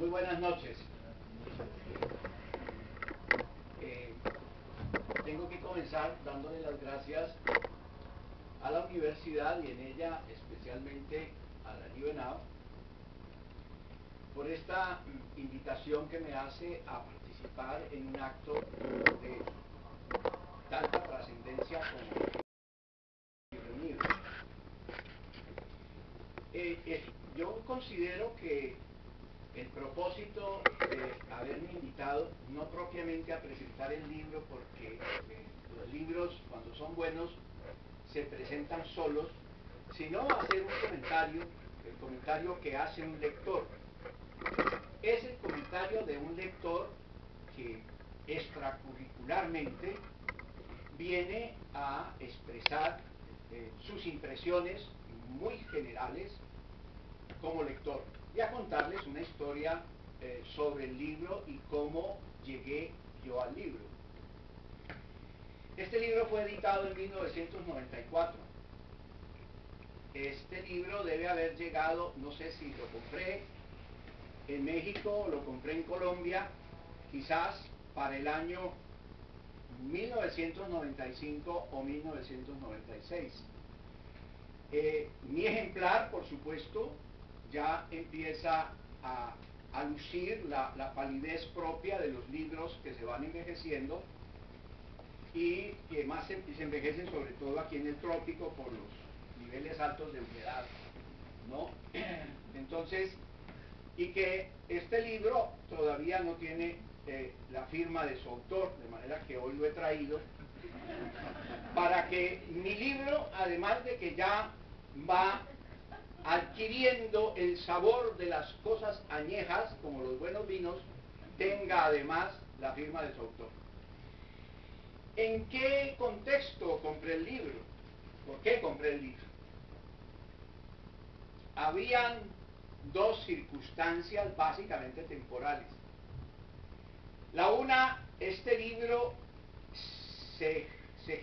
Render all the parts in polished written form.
Muy buenas noches. Tengo que comenzar dándole las gracias a la universidad y en ella especialmente a Dani Henao por esta invitación que me hace a participar en un acto de tanta trascendencia como reunido. Yo considero que el propósito de haberme invitado, no propiamente a presentar el libro, porque los libros cuando son buenos se presentan solos, sino a hacer un comentario, el comentario que hace un lector. Es el comentario de un lector que extracurricularmente viene a expresar sus impresiones muy generales como lector y a contarles una historia sobre el libro y cómo llegué yo al libro. Este libro fue editado en 1994. Este libro debe haber llegado, no sé si lo compré en México o lo compré en Colombia, quizás para el año 1995 o 1996. Mi ejemplar, por supuesto, ya empieza a lucir la palidez propia de los libros que se van envejeciendo y que más se envejecen sobre todo aquí en el trópico por los niveles altos de humedad, ¿no? Entonces, y que este libro todavía no tiene la firma de su autor, de manera que hoy lo he traído para que mi libro, además de que ya va adquiriendo el sabor de las cosas añejas, como los buenos vinos, tenga además la firma de su autor. ¿En qué contexto compré el libro? ¿Por qué compré el libro? Habían dos circunstancias básicamente temporales. La una, este libro se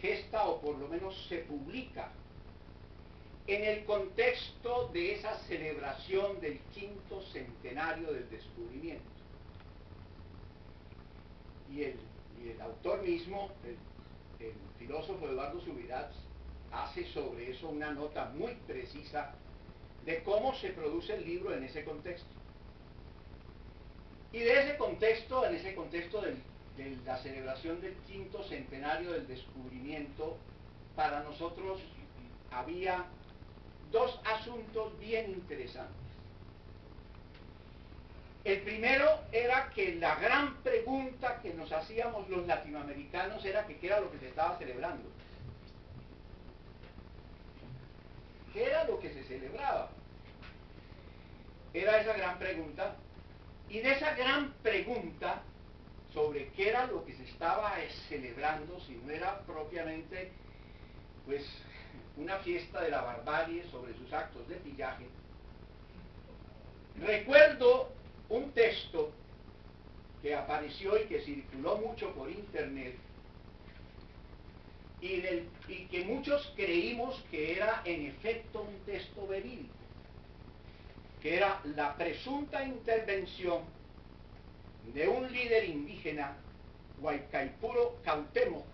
gesta, o por lo menos se publica, en el contexto de esa celebración del 5º centenario del descubrimiento. Y el autor mismo, el filósofo Eduardo Subirats, hace sobre eso una nota muy precisa de cómo se produce el libro en ese contexto. Y de ese contexto, en ese contexto de la celebración del 5º centenario del descubrimiento, para nosotros había dos asuntos bien interesantes. El primero era que la gran pregunta que nos hacíamos los latinoamericanos era que qué era lo que se estaba celebrando. ¿Qué era lo que se celebraba? Era esa gran pregunta, y de esa gran pregunta sobre qué era lo que se estaba celebrando, si no era propiamente pues una fiesta de la barbarie sobre sus actos de pillaje, recuerdo un texto que apareció y que circuló mucho por internet y que muchos creímos que era en efecto un texto verídico, que era la presunta intervención de un líder indígena, Guaycaipuro Cuauhtémoc,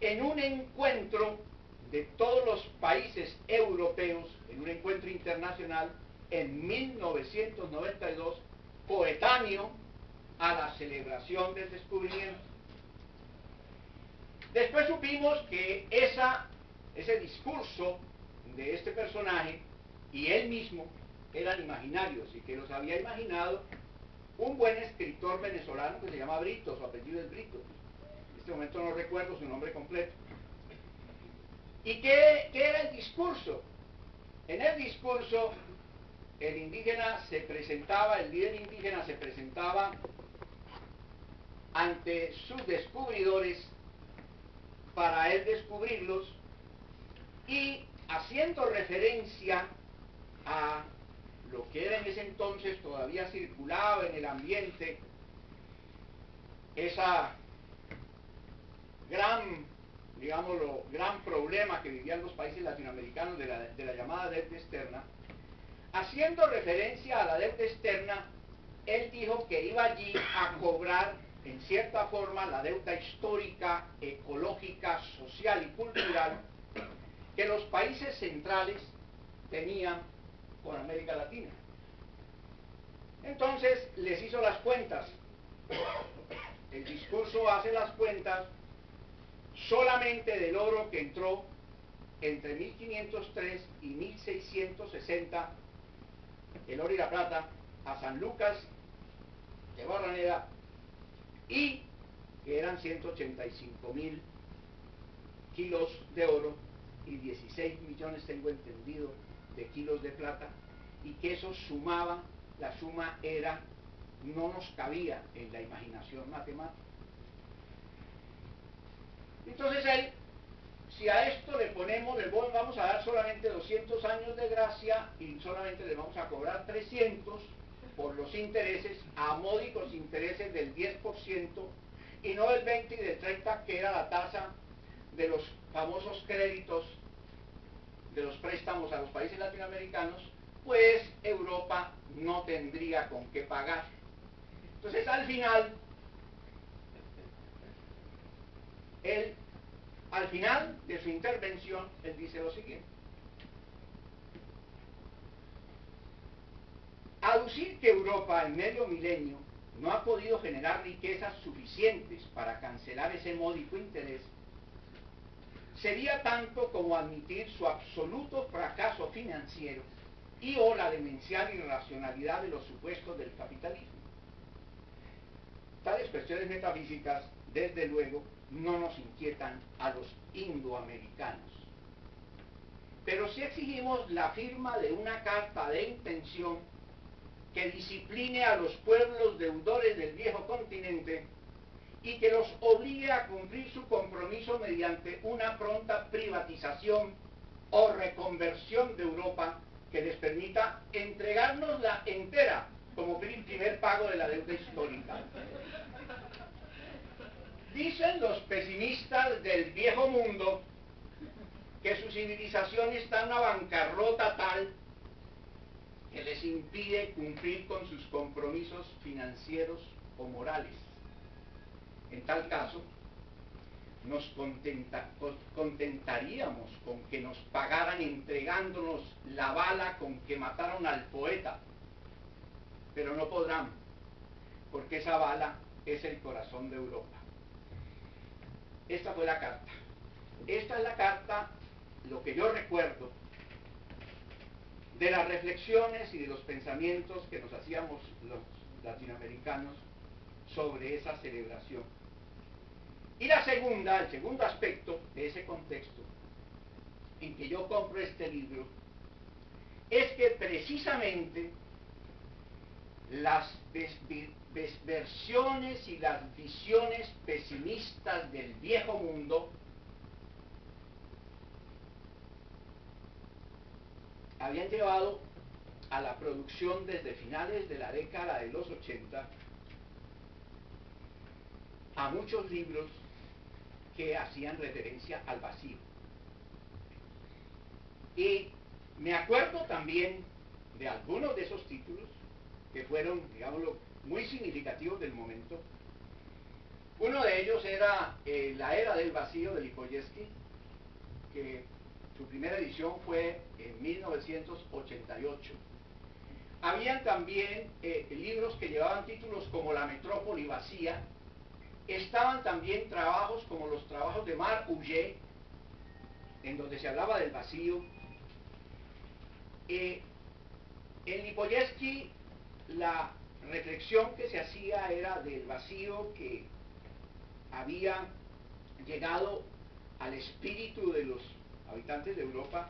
en un encuentro de todos los países europeos, en un encuentro internacional en 1992, coetáneo a la celebración del descubrimiento. Después supimos que ese discurso de este personaje y él mismo eran imaginarios y que los había imaginado un buen escritor venezolano que se llama Brito, su apellido es Brito. En este momento no recuerdo su nombre completo. ¿Y qué era el discurso? En el discurso, el indígena se presentaba, el líder indígena se presentaba ante sus descubridores para él descubrirlos y haciendo referencia a lo que era en ese entonces todavía circulaba en el ambiente, esa gran, digámoslo, gran problema que vivían los países latinoamericanos de la llamada deuda externa, haciendo referencia a la deuda externa, él dijo que iba allí a cobrar, en cierta forma, la deuda histórica, ecológica, social y cultural que los países centrales tenían con América Latina. Entonces les hizo las cuentas. El discurso hace las cuentas solamente del oro que entró entre 1503 y 1660, el oro y la plata, a San Lucas de Barraneda, y que eran 185.000 kilos de oro y 16 millones, tengo entendido, de kilos de plata, y que eso sumaba, la suma era, no nos cabía en la imaginación matemática. Entonces él, si a esto le ponemos, le vamos a dar solamente 200 años de gracia y solamente le vamos a cobrar 300 por los intereses, a módicos intereses del 10% y no del 20 y del 30, que era la tasa de los famosos créditos, de los préstamos a los países latinoamericanos, pues Europa no tendría con qué pagar. Entonces al final, al final de su intervención, él dice lo siguiente: aducir que Europa en medio milenio no ha podido generar riquezas suficientes para cancelar ese módico interés sería tanto como admitir su absoluto fracaso financiero y o la demencial irracionalidad de los supuestos del capitalismo. Tales cuestiones metafísicas, desde luego, no nos inquietan a los indoamericanos. Pero sí exigimos la firma de una carta de intención que discipline a los pueblos deudores del viejo continente y que los obligue a cumplir su compromiso mediante una pronta privatización o reconversión de Europa que les permita entregárnosla entera como primer pago de la deuda histórica. Dicen los pesimistas del viejo mundo que su civilización está en una bancarrota tal que les impide cumplir con sus compromisos financieros o morales. En tal caso, nos contentaríamos con que nos pagaran entregándonos la bala con que mataron al poeta, pero no podrán, porque esa bala es el corazón de Europa. Esta fue la carta. Esta es la carta, lo que yo recuerdo, de las reflexiones y de los pensamientos que nos hacíamos los latinoamericanos sobre esa celebración. Y el segundo aspecto de ese contexto en que yo compro este libro, es que precisamente las versiones y las visiones pesimistas del viejo mundo habían llevado a la producción desde finales de la década de los 80 a muchos libros que hacían referencia al vacío. Y me acuerdo también de algunos de esos títulos que fueron, digámoslo, muy significativos del momento. Uno de ellos era La Era del Vacío de Lipovetsky, que su primera edición fue en 1988. Habían también libros que llevaban títulos como La Metrópoli Vacía. Estaban también trabajos como los trabajos de Marc Augé, en donde se hablaba del vacío. En Lipovetsky la reflexión que se hacía era del vacío que había llegado al espíritu de los habitantes de Europa,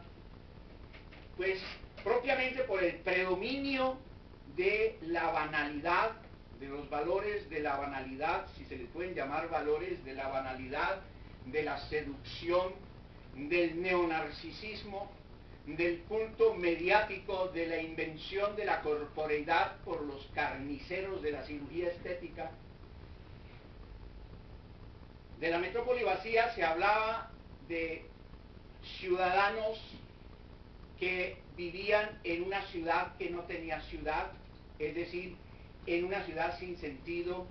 pues propiamente por el predominio de la banalidad, de los valores de la banalidad, si se les pueden llamar valores, de la banalidad, de la seducción, del neonarcisismo, del culto mediático, de la invención de la corporeidad por los carniceros de la cirugía estética. De la metrópoli vacía se hablaba de ciudadanos que vivían en una ciudad que no tenía ciudad, es decir, en una ciudad sin sentido,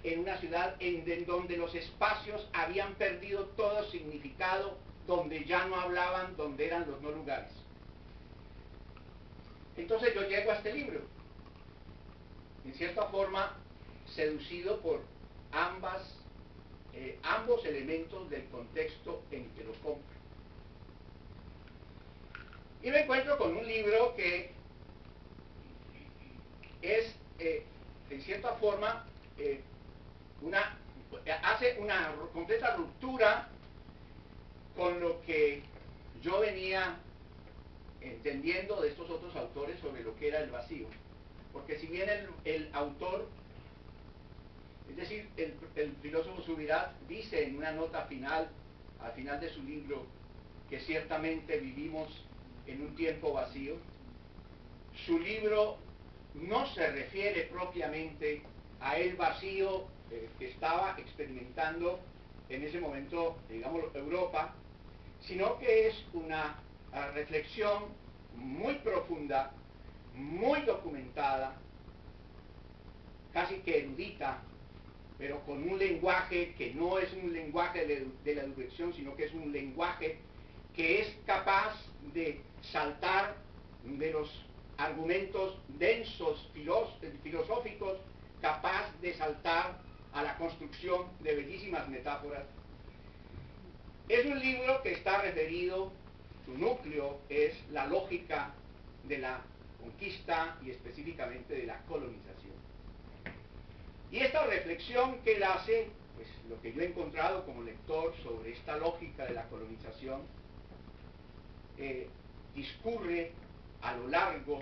en una ciudad en donde los espacios habían perdido todo significado, donde ya no hablaban, donde eran los no lugares. Entonces yo llego a este libro, en cierta forma seducido por ambos elementos del contexto en que lo compro. Y me encuentro con un libro que es, en cierta forma, hace una completa ruptura con lo que yo venía entendiendo de estos otros autores sobre lo que era el vacío. Porque si bien el autor, es decir, el filósofo Subirats dice en una nota final, al final de su libro, que ciertamente vivimos en un tiempo vacío, su libro no se refiere propiamente a el vacío que estaba experimentando en ese momento, digamos, Europa, sino que es una reflexión muy profunda, muy documentada, casi que erudita, pero con un lenguaje que no es un lenguaje de la erudición, sino que es un lenguaje que es capaz de saltar de los argumentos densos filosóficos, capaz de saltar a la construcción de bellísimas metáforas. Es un libro que está referido, su núcleo es la lógica de la conquista y específicamente de la colonización. Y esta reflexión que él hace, pues lo que yo he encontrado como lector sobre esta lógica de la colonización, discurre a lo largo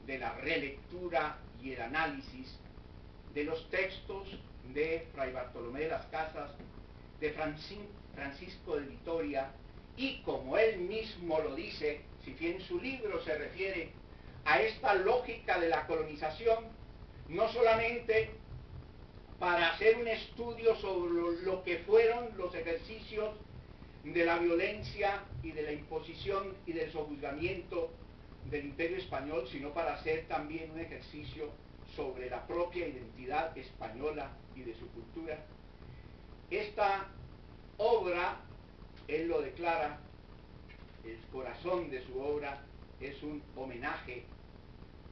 de la relectura y el análisis de los textos de Fray Bartolomé de las Casas, de Francisco de Vitoria, y como él mismo lo dice, si bien su libro se refiere a esta lógica de la colonización, no solamente para hacer un estudio sobre lo que fueron los ejercicios de la violencia y de la imposición y del sojuzgamiento del Imperio Español, sino para hacer también un ejercicio sobre la propia identidad española y de su cultura. Esta obra, él lo declara, el corazón de su obra es un homenaje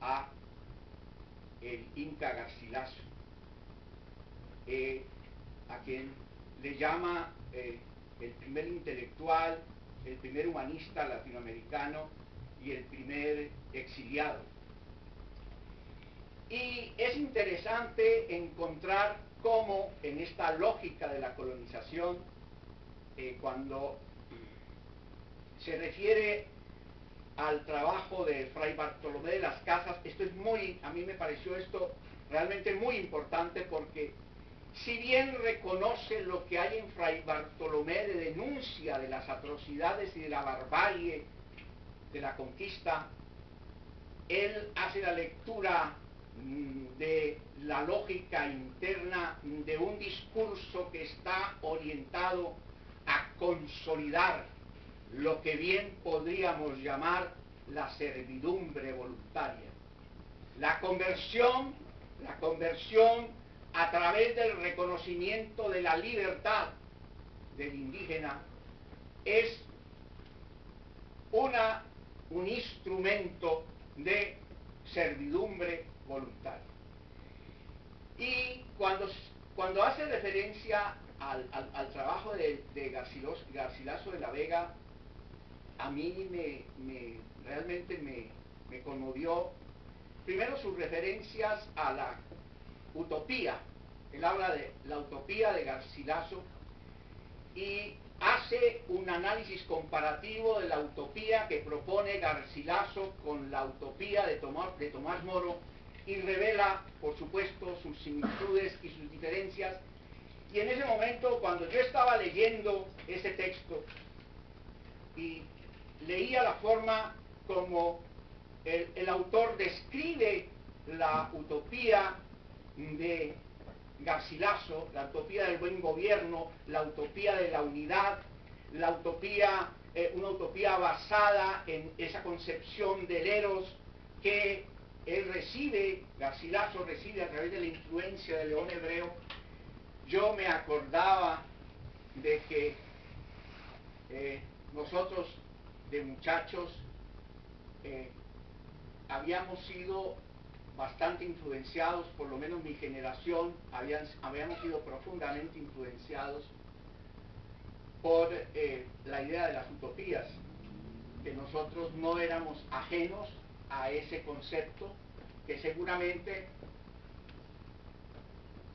a el Inca Garcilaso, a quien le llama el primer intelectual, el primer humanista latinoamericano y el primer exiliado. Y es interesante encontrar cómo en esta lógica de la colonización, cuando se refiere al trabajo de Fray Bartolomé de las Casas, esto es a mí me pareció esto realmente muy importante, porque si bien reconoce lo que hay en Fray Bartolomé de denuncia de las atrocidades y de la barbarie de la conquista, él hace la lectura de la lógica interna de un discurso que está orientado a consolidar lo que bien podríamos llamar la servidumbre voluntaria. La conversión a través del reconocimiento de la libertad del indígena es un instrumento de servidumbre voluntaria. Y cuando hace referencia al trabajo de Garcilaso de la Vega, a mí realmente me conmovió primero sus referencias a la utopía. Él habla de la utopía de Garcilaso y hace un análisis comparativo de la utopía que propone Garcilaso con la utopía de Tomás Moro, y revela, por supuesto, sus similitudes y sus diferencias. Y en ese momento, cuando yo estaba leyendo ese texto y leía la forma como el autor describe la utopía de Garcilaso, la utopía del buen gobierno, la utopía de la unidad, la utopía, una utopía basada en esa concepción del eros que Garcilaso recibe a través de la influencia de León Hebreo. Yo me acordaba de que nosotros de muchachos habíamos sido bastante influenciados, por lo menos mi generación, habíamos sido profundamente influenciados por la idea de las utopías, que nosotros no éramos ajenos a ese concepto, que seguramente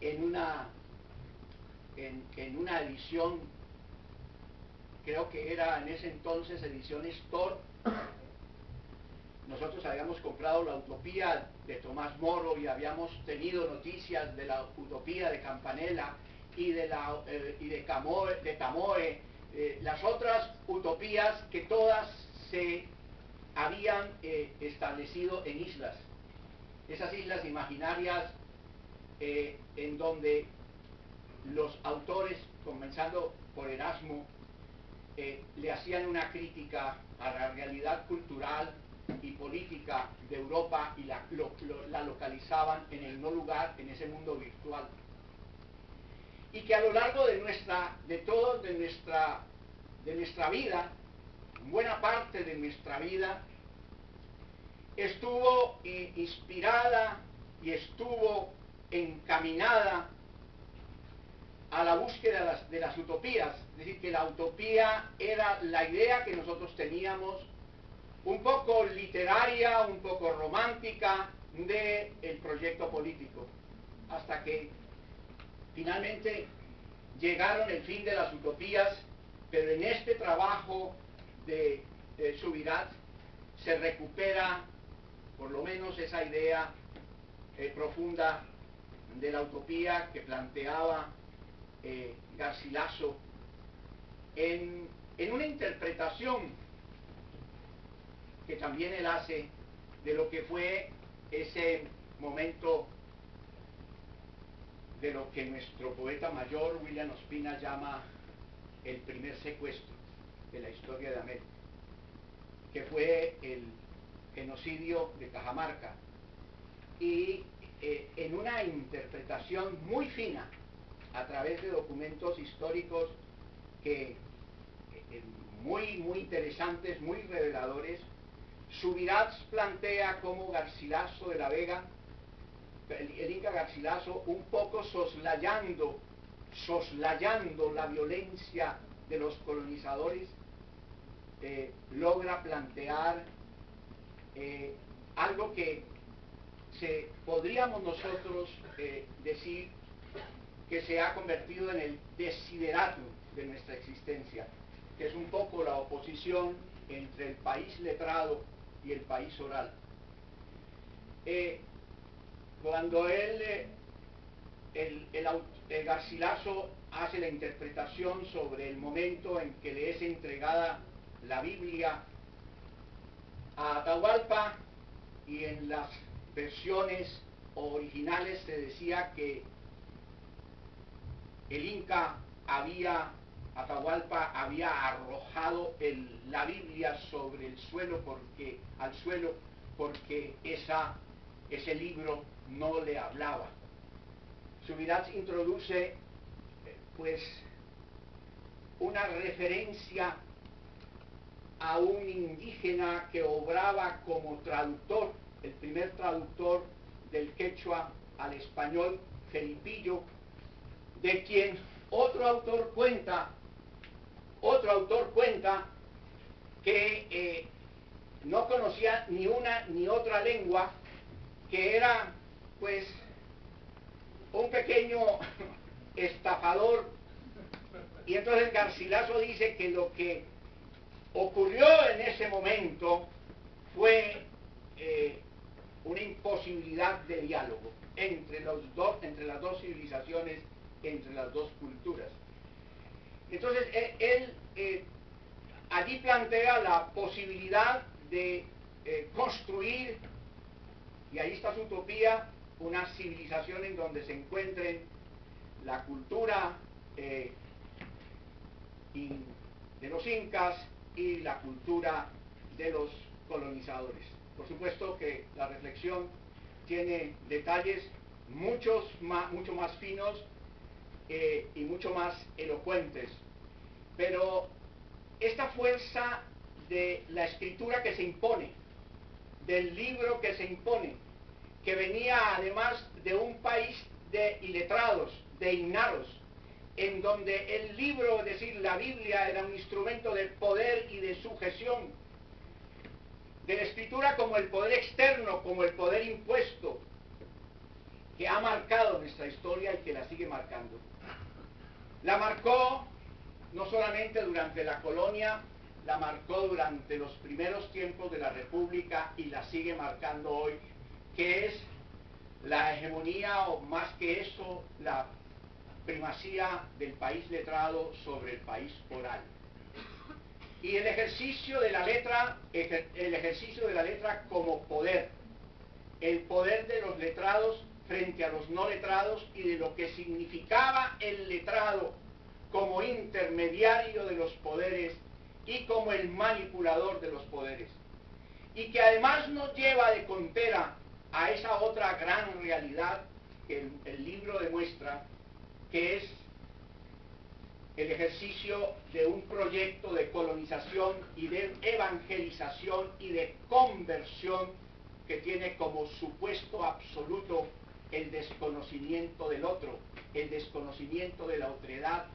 en una edición, creo que era en ese entonces edición Store, nosotros habíamos comprado la utopía de Tomás Moro y habíamos tenido noticias de la utopía de Campanella y de Tamoe, las otras utopías que todas se habían establecido en islas, esas islas imaginarias en donde los autores, comenzando por Erasmo, le hacían una crítica a la realidad cultural y política de Europa y la localizaban en el no lugar, en ese mundo virtual. Y que a lo largo de nuestra vida, buena parte de nuestra vida, estuvo inspirada y estuvo encaminada a la búsqueda de las utopías. Es decir, que la utopía era la idea que nosotros teníamos, un poco literaria, un poco romántica, del proyecto político, hasta que finalmente llegaron el fin de las utopías, pero en este trabajo de Subirats se recupera por lo menos esa idea profunda de la utopía que planteaba Garcilaso en una interpretación que también él hace de lo que fue ese momento de lo que nuestro poeta mayor William Ospina llama el primer secuestro de la historia de América, que fue el genocidio de Cajamarca, y en una interpretación muy fina a través de documentos históricos que muy interesantes, muy reveladores, Subirats plantea cómo Garcilaso de la Vega, el Inca Garcilaso, un poco soslayando la violencia de los colonizadores, logra plantear algo que podríamos nosotros decir que se ha convertido en el desideratum de nuestra existencia, que es un poco la oposición entre el país letrado y el país oral. Cuando el Garcilaso hace la interpretación sobre el momento en que le es entregada la Biblia a Atahualpa, y en las versiones originales se decía que el Inca Atahualpa había arrojado la Biblia sobre el suelo porque ese libro no le hablaba. Subirats introduce pues una referencia a un indígena que obraba como traductor, el primer traductor del quechua al español, Felipillo, de quien otro autor cuenta que no conocía ni una ni otra lengua, que era pues un pequeño estafador. Y entonces Garcilaso dice que lo que ocurrió en ese momento fue una imposibilidad de diálogo entre las dos civilizaciones, entre las dos culturas. Entonces él allí plantea la posibilidad de construir, y ahí está su utopía, una civilización en donde se encuentren la cultura de los incas y la cultura de los colonizadores. Por supuesto que la reflexión tiene detalles mucho más finos y mucho más elocuentes, pero esta fuerza de la escritura que se impone, del libro que se impone, que venía además de un país de iletrados, de ignaros, en donde el libro, es decir, la Biblia, era un instrumento de poder y de sujeción, de la escritura como el poder externo, como el poder impuesto, que ha marcado nuestra historia y que la sigue marcando. La marcó no solamente durante la colonia, la marcó durante los primeros tiempos de la República y la sigue marcando hoy, que es la hegemonía, o más que eso, la primacía del país letrado sobre el país oral. Y el ejercicio de la letra como poder, el poder de los letrados frente a los no letrados y de lo que significaba el letrado como intermediario de los poderes y como el manipulador de los poderes. Y que además nos lleva de contera a esa otra gran realidad que el libro demuestra, que es el ejercicio de un proyecto de colonización y de evangelización y de conversión que tiene como supuesto absoluto el desconocimiento del otro, el desconocimiento de la otredad,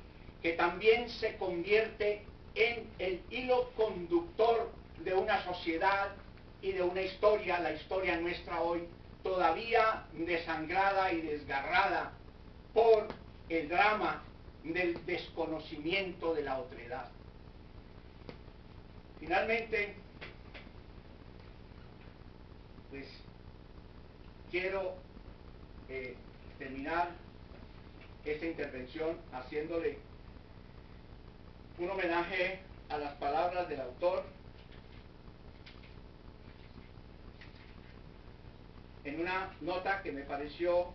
que también se convierte en el hilo conductor de una sociedad y de una historia, la historia nuestra hoy, todavía desangrada y desgarrada por el drama del desconocimiento de la otredad. Finalmente, pues quiero terminar esta intervención haciéndole un homenaje a las palabras del autor en una nota que me pareció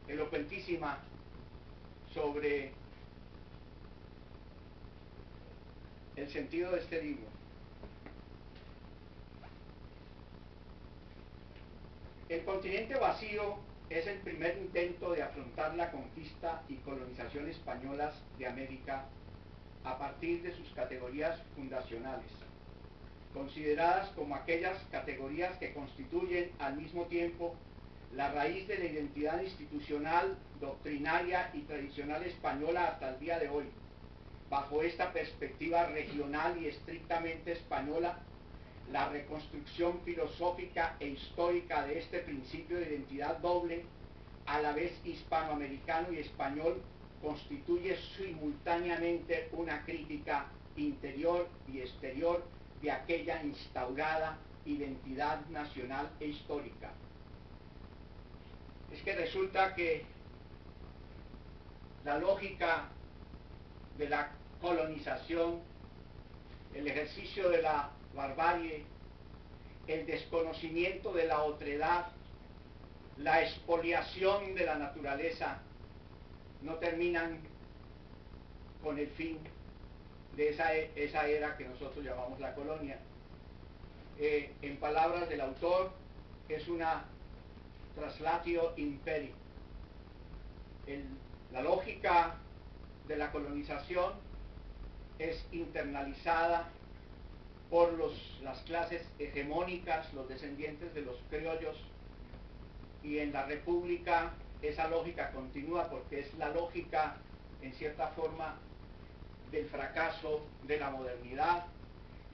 elocuentísima sobre el sentido de este libro. El continente vacío es el primer intento de afrontar la conquista y colonización españolas de América a partir de sus categorías fundacionales, consideradas como aquellas categorías que constituyen al mismo tiempo la raíz de la identidad institucional, doctrinaria y tradicional española hasta el día de hoy. Bajo esta perspectiva regional y estrictamente española, la reconstrucción filosófica e histórica de este principio de identidad doble, a la vez hispanoamericano y español, constituye simultáneamente una crítica interior y exterior de aquella instaurada identidad nacional e histórica. Es que resulta que la lógica de la colonización, el ejercicio de la barbarie, el desconocimiento de la otredad, la expoliación de la naturaleza, no terminan con el fin de esa era que nosotros llamamos la colonia. En palabras del autor, es una traslatio imperi. La lógica de la colonización es internalizada por las clases hegemónicas, los descendientes de los criollos, y en la República esa lógica continúa porque es la lógica, en cierta forma, del fracaso de la modernidad,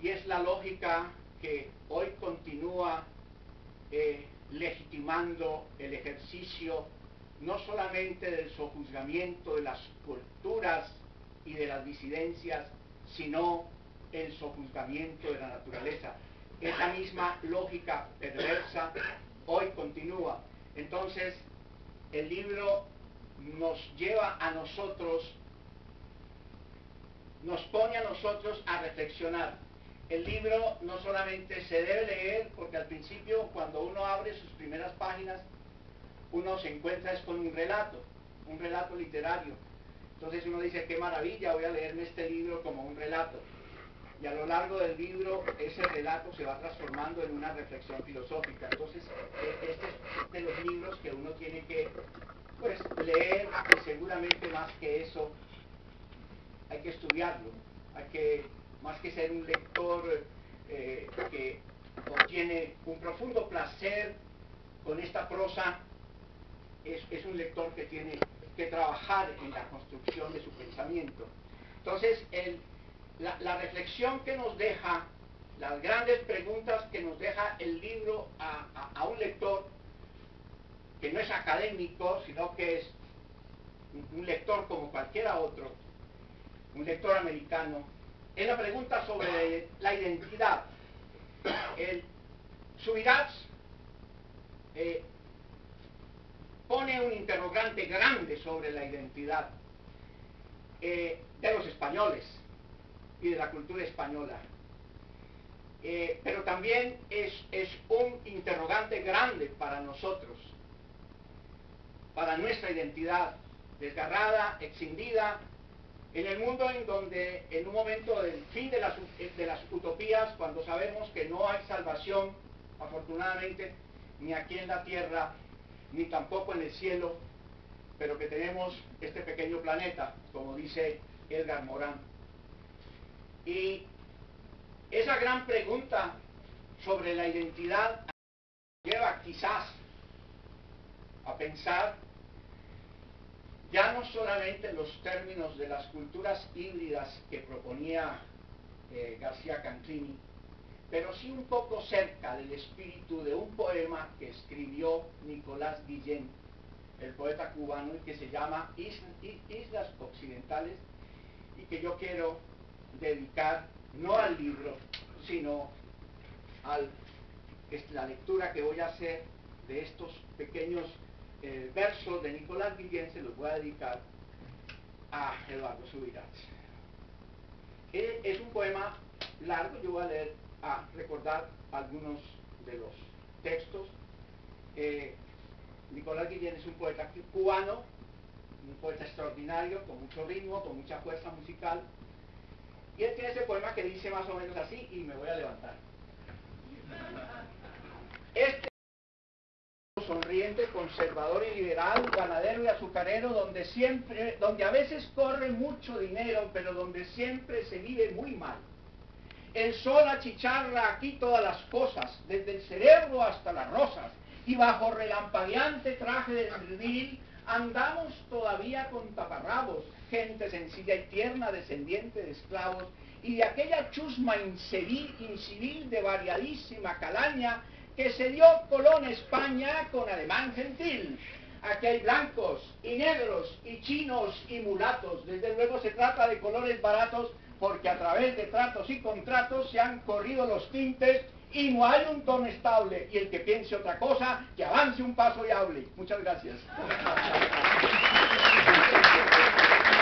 y es la lógica que hoy continúa legitimando el ejercicio no solamente del sojuzgamiento de las culturas y de las disidencias, sino el sojuzgamiento de la naturaleza. Esa misma lógica perversa hoy continúa. Entonces, el libro nos lleva a nosotros, nos pone a nosotros a reflexionar. El libro no solamente se debe leer, porque al principio, cuando uno abre sus primeras páginas, uno se encuentra es con un relato literario. Entonces uno dice, qué maravilla, voy a leerme este libro como un relato. y a lo largo del libro ese relato se va transformando en una reflexión filosófica. Entonces, este es de los libros que uno tiene que pues leer, y seguramente más que eso hay que estudiarlo, hay que, más que ser un lector que obtiene un profundo placer con esta prosa, es un lector que tiene que trabajar en la construcción de su pensamiento. Entonces, la reflexión que nos deja, las grandes preguntas que nos deja el libro a un lector que no es académico, sino que es un lector como cualquiera otro, un lector americano, es la pregunta sobre la identidad. Subirats pone un interrogante grande sobre la identidad de los españoles y de la cultura española. Pero también es un interrogante grande para nosotros, para nuestra identidad, desgarrada, escindida, en el mundo en donde, en un momento del fin de las utopías, cuando sabemos que no hay salvación, afortunadamente, ni aquí en la tierra, ni tampoco en el cielo, pero que tenemos este pequeño planeta, como dice Edgar Morin. Y esa gran pregunta sobre la identidad lleva quizás a pensar ya no solamente en los términos de las culturas híbridas que proponía García Canclini, pero sí un poco cerca del espíritu de un poema que escribió Nicolás Guillén, el poeta cubano, y que se llama Islas Occidentales, y que yo quiero dedicar no al libro, sino a la lectura que voy a hacer de estos pequeños versos de Nicolás Guillén. Se los voy a dedicar a Eduardo Subirats. Es un poema largo, yo voy a recordar algunos de los textos. Nicolás Guillén es un poeta cubano, un poeta extraordinario, con mucho ritmo, con mucha fuerza musical, y él tiene ese poema que dice más o menos así, y me voy a levantar. Este sonriente, conservador y liberal, ganadero y azucarero, donde a veces corre mucho dinero, pero donde siempre se vive muy mal. El sol achicharra aquí todas las cosas, desde el cerebro hasta las rosas, y bajo relampagueante traje de verdil andamos todavía con taparrabos, gente sencilla y tierna, descendiente de esclavos, y de aquella chusma incivil de variadísima calaña que se dio Colón a España con ademán gentil. Aquí hay blancos y negros y chinos y mulatos. Desde luego se trata de colores baratos, porque a través de tratos y contratos se han corrido los tintes y no hay un tono estable. Y el que piense otra cosa, que avance un paso y hable. Muchas gracias.